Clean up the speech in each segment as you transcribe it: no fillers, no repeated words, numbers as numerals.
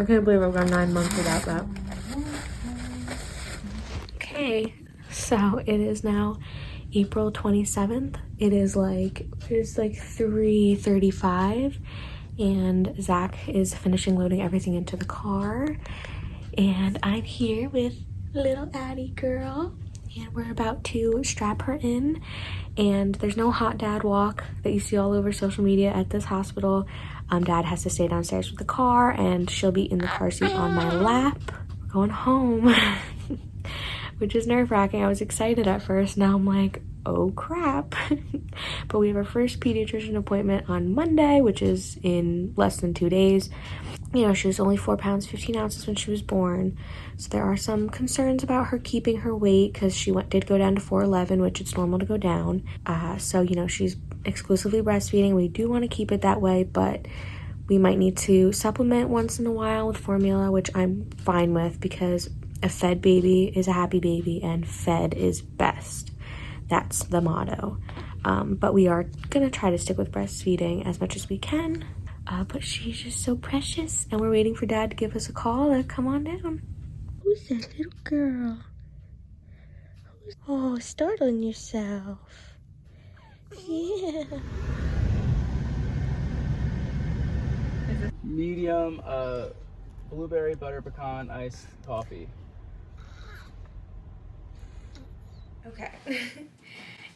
I can't believe I've gone 9 months without that. Okay, so it is now April 27th. It's like 3:35 and Zach is finishing loading everything into the car. And I'm here with little Addie girl. And we're about to strap her in. And there's no hot dad walk that you see all over social media at this hospital. Dad has to stay downstairs with the car and she'll be in the car seat on my lap. We're going home, which is nerve-wracking. I was excited at first. Now I'm like, oh crap. But we have our first pediatrician appointment on Monday, which is in less than 2 days. You know, she was only 4 pounds, 15 ounces when she was born. So there are some concerns about her keeping her weight because she did go down to 4'11", which it's normal to go down. So, you know, she's exclusively breastfeeding. We do want to keep it that way, but we might need to supplement once in a while with formula, which I'm fine with because a fed baby is a happy baby and fed is best. That's the motto. But we are going to try to stick with breastfeeding as much as we can. But she's just so precious, and we're waiting for Dad to give us a call and come on down. Who's that little girl? Oh, startling yourself. Yeah. Medium blueberry butter pecan iced coffee. Okay.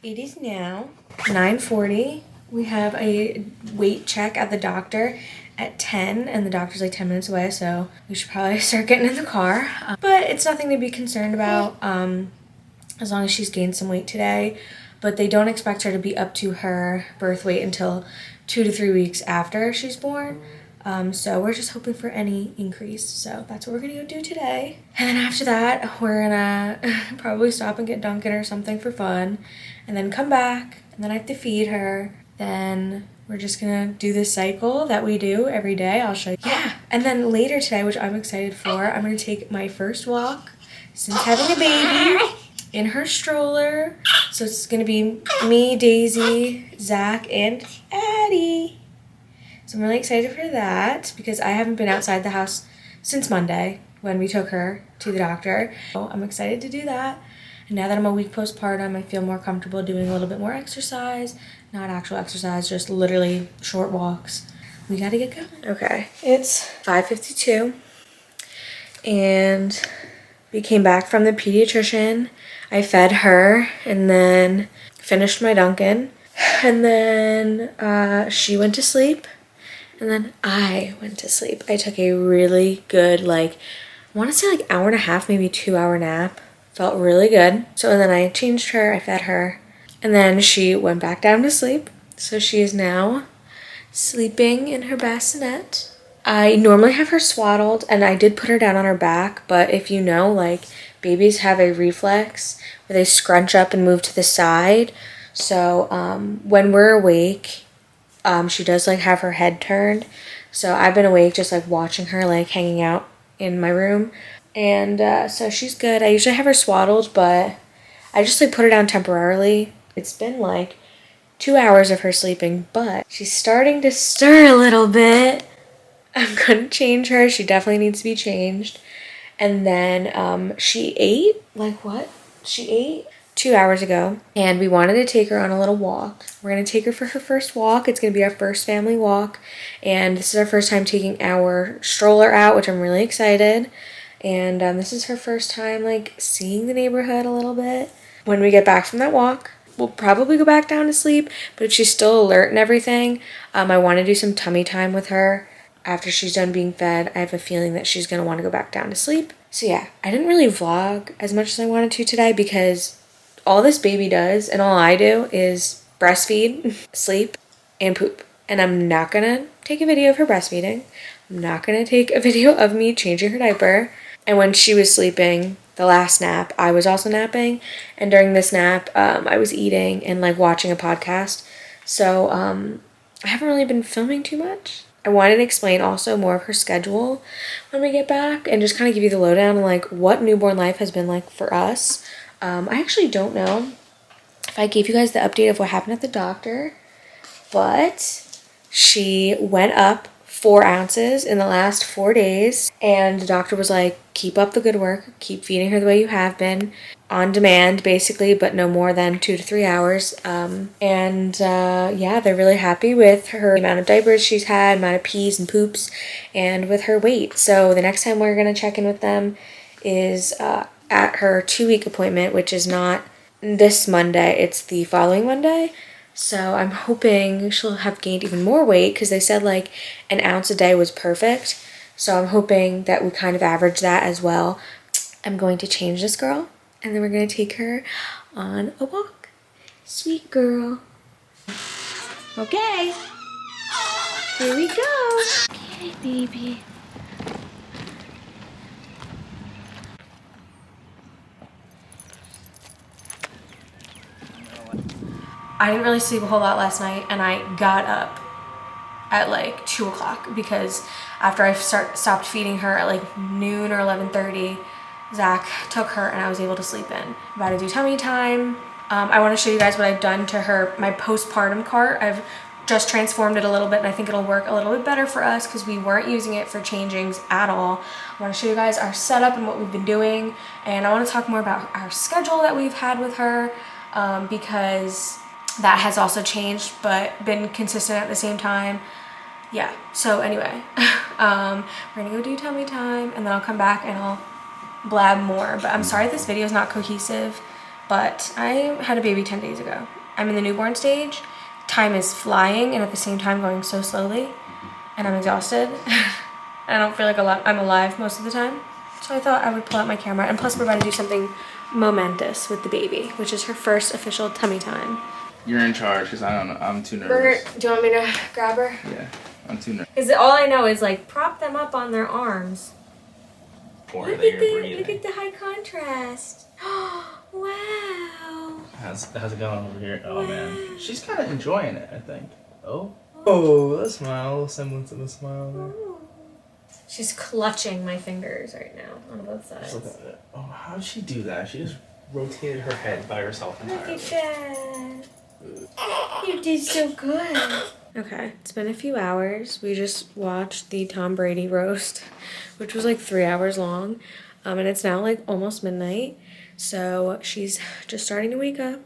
It is now 9:40. We have a weight check at the doctor at 10, and the doctor's like 10 minutes away, so we should probably start getting in the car. But it's nothing to be concerned about as long as she's gained some weight today. But they don't expect her to be up to her birth weight until 2 to 3 weeks after she's born. So we're just hoping for any increase. So that's what we're gonna go do today. And then after that, we're gonna probably stop and get Dunkin' or something for fun, and then come back, and then I have to feed her. Then we're just gonna do this cycle that we do every day. I'll show you. Yeah. And then later today, which I'm excited for, I'm gonna take my first walk since having a baby in her stroller. So it's gonna be me, Daisy, Zach, and Addie. So I'm really excited for that because I haven't been outside the house since Monday when we took her to the doctor. So I'm excited to do that. And now that I'm a week postpartum, I feel more comfortable doing a little bit more exercise. Not actual exercise, just literally short walks. We gotta get going. Okay, it's 5:52 and we came back from the pediatrician. I fed her and then finished my Dunkin'. And then she went to sleep. And then I went to sleep. I took a really good, I want to say hour and a half, maybe 2-hour nap. Felt really good. So then I changed her, I fed her, and then she went back down to sleep. So she is now sleeping in her bassinet. I normally have her swaddled, and I did put her down on her back, but if you know, babies have a reflex where they scrunch up and move to the side. So when we're awake, she does have her head turned. So I've been awake just watching her hanging out in my room. And so she's good. I usually have her swaddled, but I just put her down temporarily. It's been 2 hours of her sleeping, but she's starting to stir a little bit. I'm gonna change her. She definitely needs to be changed. And then she ate, She ate 2 hours ago, and we wanted to take her on a little walk. We're going to take her for her first walk. It's going to be our first family walk, and this is our first time taking our stroller out, which I'm really excited. And this is her first time seeing the neighborhood a little bit. When we get back from that walk, we'll probably go back down to sleep, but if she's still alert and everything, I want to do some tummy time with her after she's done being fed. I have a feeling that she's going to want to go back down to sleep. So yeah, I didn't really vlog as much as I wanted to today because all this baby does and all I do is breastfeed, sleep, and poop. And I'm not gonna take a video of her breastfeeding. I'm not gonna take a video of me changing her diaper. And when she was sleeping, the last nap, I was also napping. And during this nap, I was eating and watching a podcast. So I haven't really been filming too much. I wanted to explain also more of her schedule when we get back and just kind of give you the lowdown on what newborn life has been like for us. I actually don't know if I gave you guys the update of what happened at the doctor, but she went up 4 ounces in the last 4 days, and the doctor was like, keep up the good work, keep feeding her the way you have been, on demand basically, but no more than 2 to 3 hours. Yeah, they're really happy with her amount of diapers she's had, amount of pees and poops, and with her weight. So the next time we're gonna check in with them is at her 2-week appointment, which is not this Monday, it's the following Monday. So I'm hoping she'll have gained even more weight, because they said like an ounce a day was perfect. So I'm hoping that we kind of average that as well. I'm going to change this girl, and then we're going to take her on a walk. Sweet girl. Okay. Here we go. Okay, baby. I didn't really sleep a whole lot last night, and I got up at like 2 o'clock because after I stopped feeding her at like noon or 11:30, Zach took her and I was able to sleep in. I'm about to do tummy time. I want to show you guys what I've done to her, my postpartum cart. I've just transformed it a little bit, and I think it'll work a little bit better for us because we weren't using it for changings at all. I want to show you guys our setup and what we've been doing, and I want to talk more about our schedule that we've had with her, because that has also changed but been consistent at the same time. Yeah, so anyway, we're gonna go do tummy time, and then I'll come back and I'll blab more. But I'm sorry this video is not cohesive, but I had a baby 10 days ago. I'm in the newborn stage. Time is flying, and at the same time going so slowly, and I'm exhausted. I don't feel like I'm alive most of the time. So I thought I would pull out my camera, and plus we're about to do something momentous with the baby, which is her first official tummy time. You're in charge, because I don't know. I'm too nervous. Do you want me to grab her? Yeah, I'm too nervous. Because all I know is like prop them up on their arms. Look Look at the high contrast. Wow. How's it going over here? Oh man, she's kind of enjoying it, I think. Oh, a smile, a semblance of a smile there. She's clutching my fingers right now on both sides. Look at it. Oh, how did she do that? She just rotated her head by herself entirely. Look at that. You did so good. Okay, it's been a few hours. We just watched the Tom Brady roast, which was like 3 hours long. And it's now like almost midnight. So she's just starting to wake up.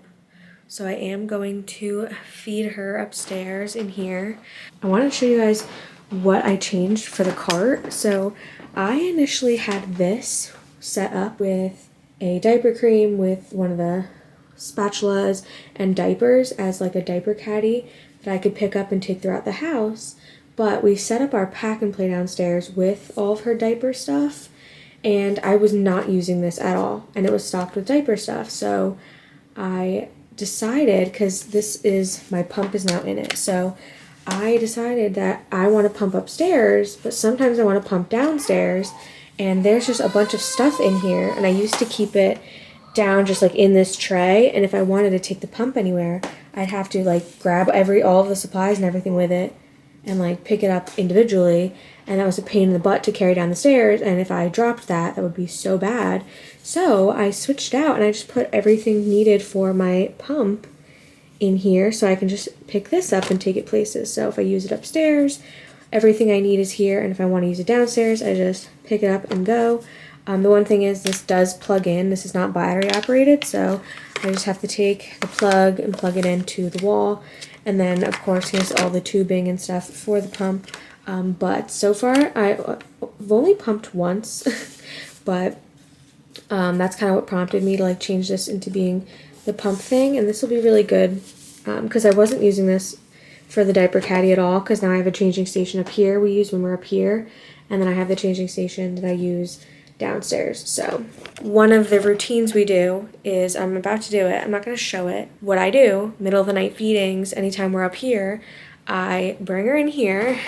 So I am going to feed her upstairs in here. I want to show you guys what I changed for the cart. So I initially had this set up with a diaper cream with one of the spatulas and diapers as like a diaper caddy that I could pick up and take throughout the house. But we set up our pack and play downstairs with all of her diaper stuff, and I was not using this at all, and it was stocked with diaper stuff. So I decided, because my pump is now in it, so I decided that I want to pump upstairs, but sometimes I want to pump downstairs, and there's just a bunch of stuff in here, and I used to keep it down just like in this tray, and if I wanted to take the pump anywhere, I'd have to like grab all of the supplies and everything with it and like pick it up individually, and that was a pain in the butt to carry down the stairs, and if I dropped that would be so bad. So I switched out and I just put everything needed for my pump in here, so I can just pick this up and take it places. So if I use it upstairs, everything I need is here, and if I want to use it downstairs, I just pick it up and go. The one thing is this does plug in. This is not battery operated, so I just have to take the plug and plug it into the wall. And then, of course, here's all the tubing and stuff for the pump. But so far, I've only pumped once, but that's kind of what prompted me to like change this into being the pump thing. And this will be really good because I wasn't using this for the diaper caddy at all, because now I have a changing station up here we use when we're up here, and then I have the changing station that I use downstairs. So one of the routines we do is, I'm about to do it, I'm not going to show it, what I do, middle of the night feedings, anytime we're up here, I bring her in here,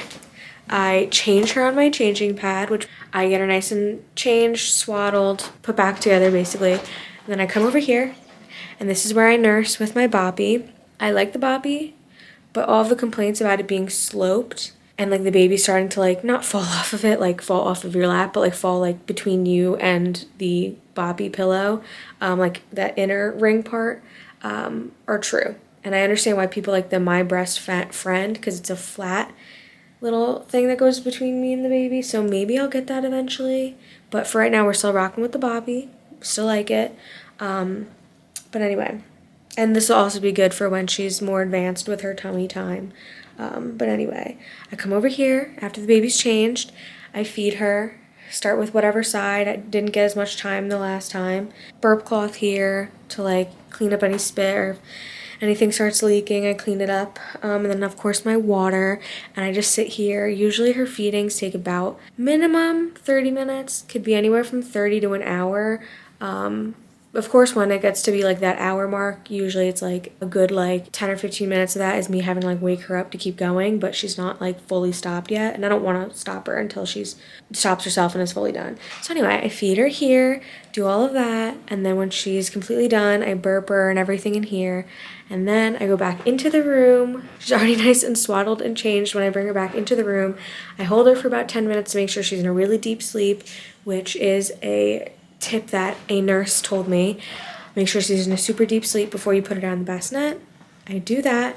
I change her on my changing pad, which I get her nice and changed, swaddled, put back together basically, and then I come over here, and this is where I nurse with my boppy. I like the boppy, but all of the complaints about it being sloped and like the baby starting to like not fall off of it, like fall off of your lap, but like fall like between you and the boppy pillow, like that inner ring part, are true. And I understand why people like the My Breast Fat Friend, because it's a flat little thing that goes between me and the baby, so maybe I'll get that eventually. But for right now, we're still rocking with the Boppy. Still like it. But anyway, and this will also be good for when she's more advanced with her tummy time. But anyway, I come over here after the baby's changed. I feed her. Start with whatever side. I didn't get as much time the last time. Burp cloth here to like clean up any spit, or if anything starts leaking, I clean it up. And then of course my water, and I just sit here. Usually her feedings take about minimum 30 minutes. Could be anywhere from 30 to an hour. Of course, when it gets to be like that hour mark, usually it's like a good like 10 or 15 minutes of that is me having to like wake her up to keep going, but she's not like fully stopped yet, and I don't want to stop her until she's stops herself and is fully done. So anyway, I feed her here, do all of that, and then when she's completely done, I burp her and everything in here, and then I go back into the room. She's already nice and swaddled and changed. When I bring her back into the room, I hold her for about 10 minutes to make sure she's in a really deep sleep, which is a tip that a nurse told me. Make sure she's in a super deep sleep before you put her down the bassinet. I do that,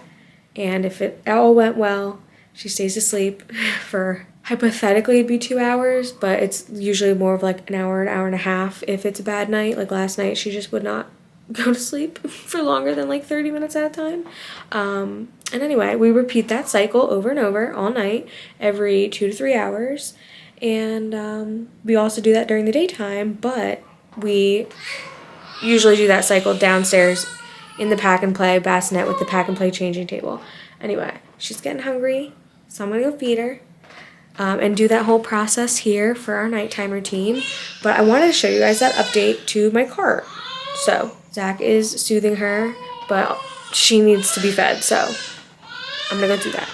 and if it all went well, she stays asleep for hypothetically it'd be 2 hours, but it's usually more of like an hour and a half if it's a bad night. Like last night, she just would not go to sleep for longer than like 30 minutes at a time. And anyway, we repeat that cycle over and over all night, every 2 to 3 hours. And we also do that during the daytime, but we usually do that cycle downstairs in the pack and play bassinet with the pack and play changing table. Anyway, she's getting hungry, so I'm gonna go feed her and do that whole process here for our nighttime routine. But I wanted to show you guys that update to my cart. So Zach is soothing her, but she needs to be fed, so I'm gonna go do that.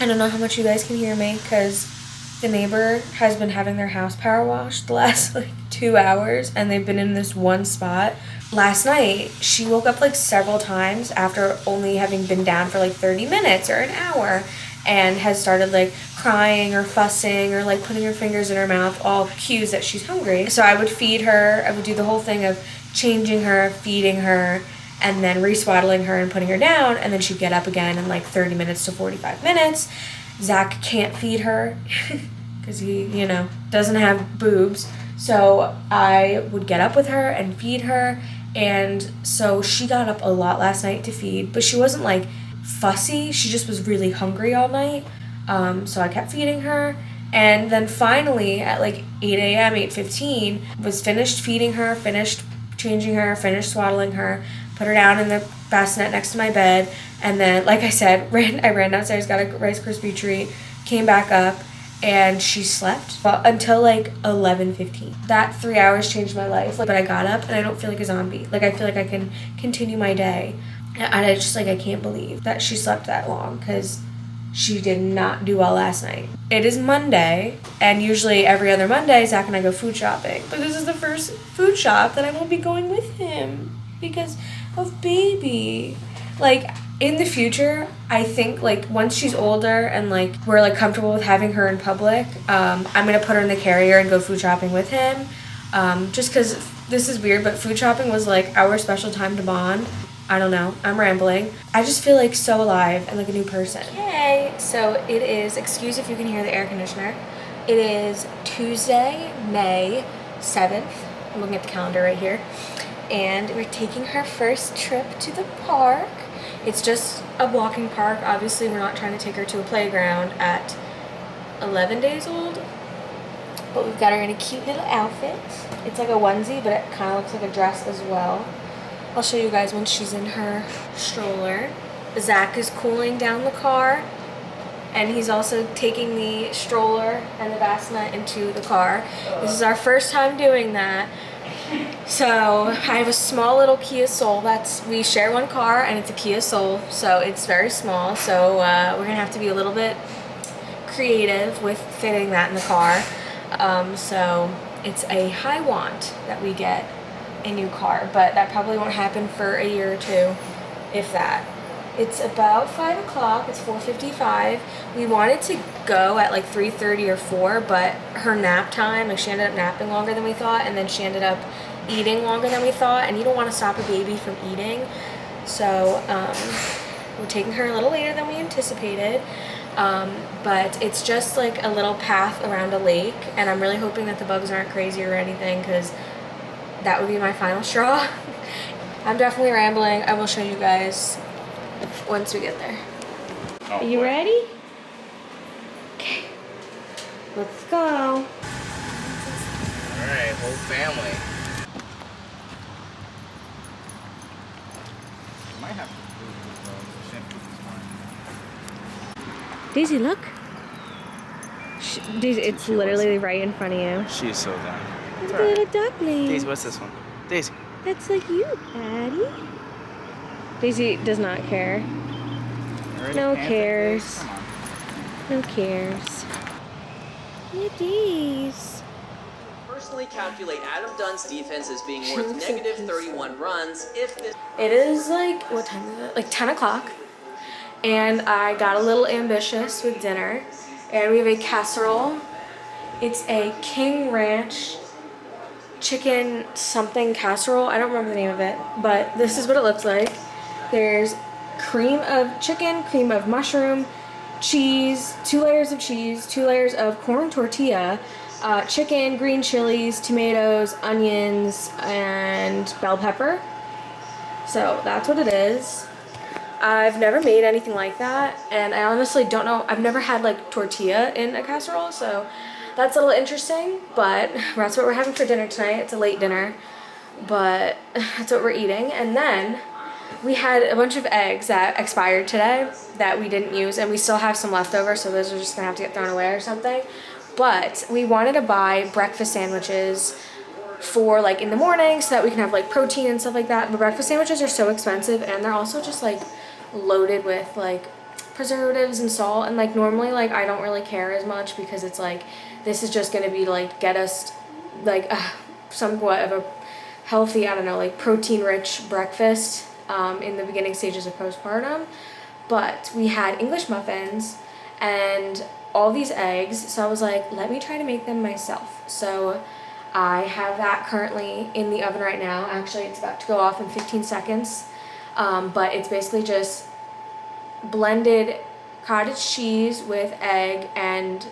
I don't know how much you guys can hear me because the neighbor has been having their house power washed the last like 2 hours, and they've been in this one spot. Last night, she woke up like several times after only having been down for like 30 minutes or an hour, and has started like crying or fussing or like putting her fingers in her mouth, all cues that she's hungry. So I would feed her. I would do the whole thing of changing her, feeding her, and then reswaddling her and putting her down, and then she'd get up again in like 30 minutes to 45 minutes. Zach can't feed her because he, doesn't have boobs. So I would get up with her and feed her, and so she got up a lot last night to feed, but she wasn't like fussy. She just was really hungry all night. So I kept feeding her, and then finally at like 8 a.m., 8:15, was finished feeding her, finished changing her, finished swaddling her, put her down in the bassinet next to my bed, and then, like I said, I ran downstairs, got a Rice Krispie treat, came back up, and she slept until like 11:15. That 3 hours changed my life. But I got up and I don't feel like a zombie. Like I feel like I can continue my day. And I just I can't believe that she slept that long, because she did not do well last night. It is Monday, and usually every other Monday, Zach and I go food shopping. But this is the first food shop that I won't be going with him because of baby. Like, in the future, I think, like, once she's older and, like, we're, like, comfortable with having her in public, I'm going to put her in the carrier and go food shopping with him. Just because this is weird, but food shopping was, like, our special time to bond. I don't know. I'm rambling. I just feel, like, so alive and like a new person. Yay! So it is, excuse if you can hear the air conditioner. It is Tuesday, May 7th. I'm looking at the calendar right here. And we're taking her first trip to the park. It's just a walking park. Obviously, we're not trying to take her to a playground at 11 days old. But we've got her in a cute little outfit. It's like a onesie, but it kind of looks like a dress as well. I'll show you guys when she's in her stroller. Zach is cooling down the car, and he's also taking the stroller and the bassinet into the car. This is our first time doing that. So I have a small little Kia Soul. We share one car, and it's a Kia Soul, so it's very small. So we're gonna have to be a little bit creative with fitting that in the car. So it's a high want that we get a new car, but that probably won't happen for a year or two, if that. It's about 5 o'clock. It's 4:55. We wanted to go at like 3:30 or 4, but her nap time, like she ended up napping longer than we thought, and then she ended up eating longer than we thought, and you don't want to stop a baby from eating. So we're taking her a little later than we anticipated. But it's just like a little path around a lake, and I'm really hoping that the bugs aren't crazy or anything, because that would be my final straw. I'm definitely rambling. I will show you guys once we get there. Oh, Are you ready? Okay. Let's go. Alright, whole family. Might have to move this one. Daisy, look. Daisy, it's literally right in front of you. She's so done. Look at the little duckling. Daisy, what's this one? Daisy. That's like you, Daddy. Daisy does not care. No cares. Come on. No cares. It is. Personally calculate Adam Dunn's defense as being worth negative 31 runs if this... It is like, what time is it? Like 10 o'clock. And I got a little ambitious with dinner. And we have a casserole. It's a King Ranch chicken something casserole. I don't remember the name of it, but this is what it looks like. There's cream of chicken, cream of mushroom, cheese, 2 layers of cheese, 2 layers of corn tortilla, chicken, green chilies, tomatoes, onions, and bell pepper. So that's what it is. I've never made anything like that, and I honestly don't know. I've never had like tortilla in a casserole, so that's a little interesting, but that's what we're having for dinner tonight. It's a late dinner, but that's what we're eating. And then we had a bunch of eggs that expired today that we didn't use, and we still have some leftover, so those are just gonna have to get thrown away or something. But we wanted to buy breakfast sandwiches for like in the morning so that we can have like protein and stuff like that. But breakfast sandwiches are so expensive, and they're also just like loaded with like preservatives and salt, and like normally like I don't really care as much because it's like this is just going to be like get us like somewhat of a healthy, I don't know, like protein rich breakfast in the beginning stages of postpartum. But we had English muffins and all these eggs, so I was like, let me try to make them myself. So I have that currently in the oven right now. Actually, it's about to go off in 15 seconds. But it's basically just blended cottage cheese with egg and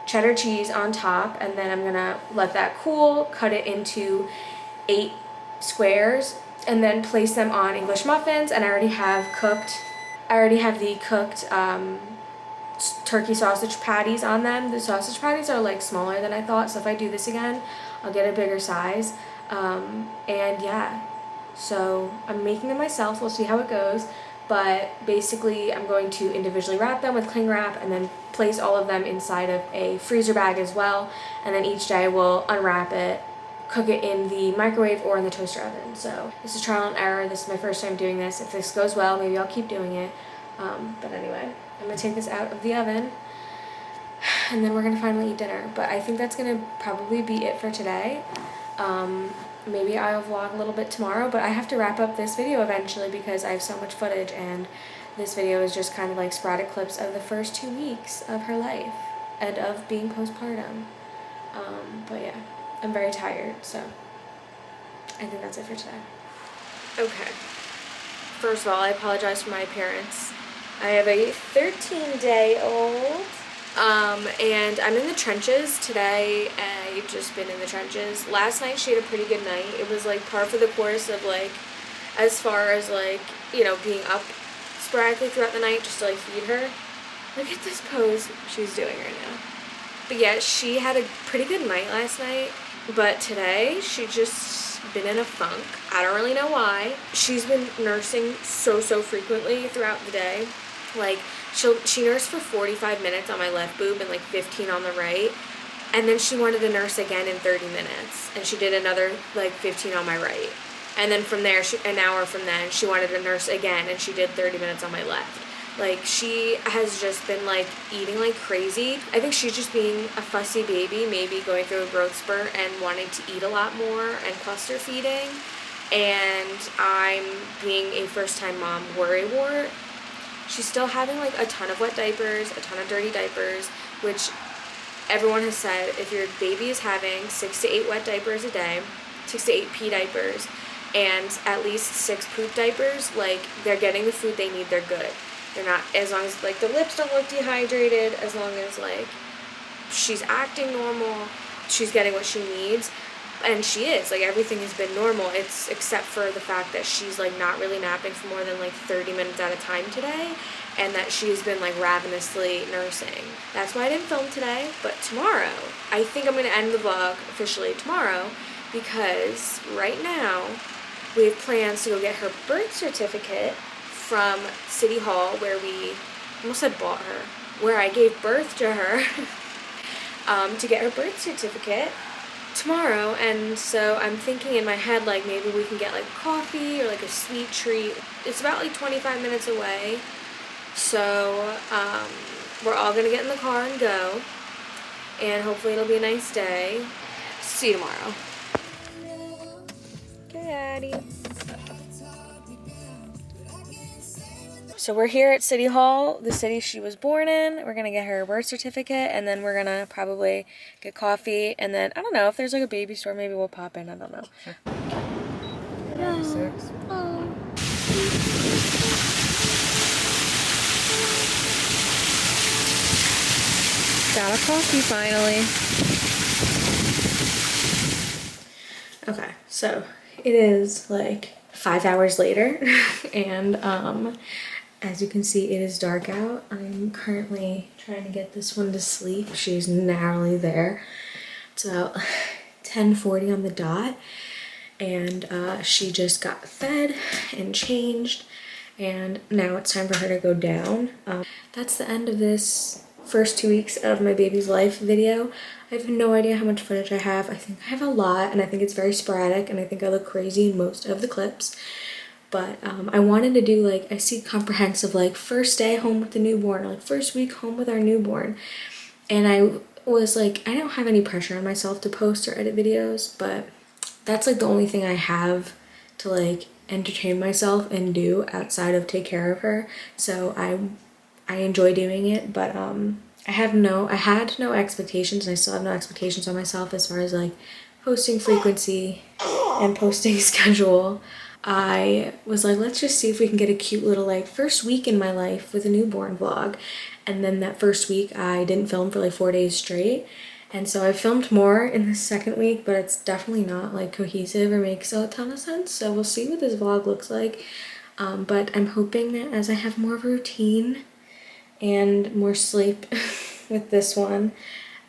cheddar cheese on top, and then I'm gonna let that cool, cut it into 8 squares, and then place them on English muffins. And I already have the cooked turkey sausage patties on them. The sausage patties are like smaller than I thought, so if I do this again, I'll get a bigger size. And yeah. So I'm making them myself. We'll see how it goes. But basically I'm going to individually wrap them with cling wrap and then place all of them inside of a freezer bag as well. And then each day we'll unwrap it, cook it in the microwave or in the toaster oven. So this is trial and error. This is my first time doing this. If this goes well, maybe I'll keep doing it. But anyway, I'm going to take this out of the oven and then we're going to finally eat dinner. But I think that's going to probably be it for today. Maybe I'll vlog a little bit tomorrow, but I have to wrap up this video eventually because I have so much footage, and this video is just kind of like sporadic clips of the first 2 weeks of her life and of being postpartum. But yeah, I'm very tired, so I think that's it for today. Okay. First of all, I apologize for my appearance. I have a 13-day-old. And I'm in the trenches today. I've just been in the trenches. Last night she had a pretty good night. It was like par for the course of like, as far as like, you know, being up sporadically throughout the night just to like feed her. Look at this pose she's doing right now. But yeah, she had a pretty good night last night. But today she just been in a funk. I don't really know why. She's been nursing so frequently throughout the day. Like, she nursed for 45 minutes on my left boob and like 15 on the right, and then she wanted to nurse again in 30 minutes, and she did another like 15 on my right, and then from there, an hour from then, she wanted to nurse again, and she did 30 minutes on my left. Like, she has just been like eating like crazy. I think she's just being a fussy baby, maybe going through a growth spurt and wanting to eat a lot more and cluster feeding, and I'm being a first-time mom worrywart. She's still having like a ton of wet diapers, a ton of dirty diapers, which everyone has said if your baby is having 6 to 8 wet diapers a day, 6 to 8 pee diapers, and at least 6 poop diapers, like, they're getting the food they need, they're good. They're not, as long as, like, the lips don't look dehydrated, as long as, like, she's acting normal, she's getting what she needs, and she is, like, everything has been normal. It's except for the fact that she's, like, not really napping for more than, like, 30 minutes at a time today, and that she's been, like, ravenously nursing. That's why I didn't film today, but tomorrow, I think I'm going to end the vlog officially tomorrow, because right now we have plans to go get her birth certificate from City Hall, where we almost said bought her, where I gave birth to her, to get her birth certificate tomorrow. And so I'm thinking in my head, like, maybe we can get, like, coffee or, like, a sweet treat. It's about, like, 25 minutes away, so we're all gonna get in the car and go, and hopefully it'll be a nice day. See you tomorrow. Okay, Addie. So we're here at City Hall, the city she was born in. We're gonna get her birth certificate, and then we're gonna probably get coffee, and then I don't know if there's like a baby store, maybe we'll pop in. I don't know. Sure. No. Oh. Got a coffee finally. Okay, so it is like 5 hours later, and as you can see, it is dark out. I'm currently trying to get this one to sleep. She's narrowly there. It's about 10:40 on the dot, and she just got fed and changed, and now it's time for her to go down. That's the end of this first 2 weeks of my baby's life video. I have no idea how much footage I have. I think I have a lot, and I think it's very sporadic, and I think I look crazy in most of the clips. But I wanted to do, like, I see comprehensive, like, first day home with the newborn, or, like, first week home with our newborn. And I was like, I don't have any pressure on myself to post or edit videos, but that's, like, the only thing I have to, like, entertain myself and do outside of take care of her. So I enjoy doing it, but I had no expectations, and I still have no expectations on myself as far as, like, posting frequency and posting schedule. I was like, let's just see if we can get a cute little, like, first week in my life with a newborn vlog. And then that first week I didn't film for like 4 days straight, and so I filmed more in the second week, but it's definitely not, like, cohesive or makes a ton of sense. So we'll see what this vlog looks like, but I'm hoping that as I have more routine and more sleep with this one,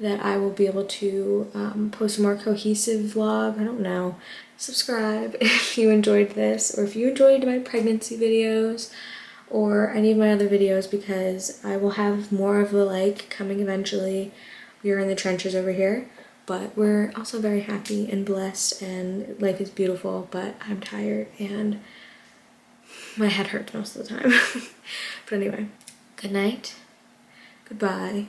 that I will be able to post a more cohesive vlog. I don't know. Subscribe if you enjoyed this, or if you enjoyed my pregnancy videos or any of my other videos, because I will have more of the, like, coming eventually. We are in the trenches over here, but we're also very happy and blessed, and life is beautiful, but I'm tired and my head hurts most of the time. But anyway, good night, goodbye.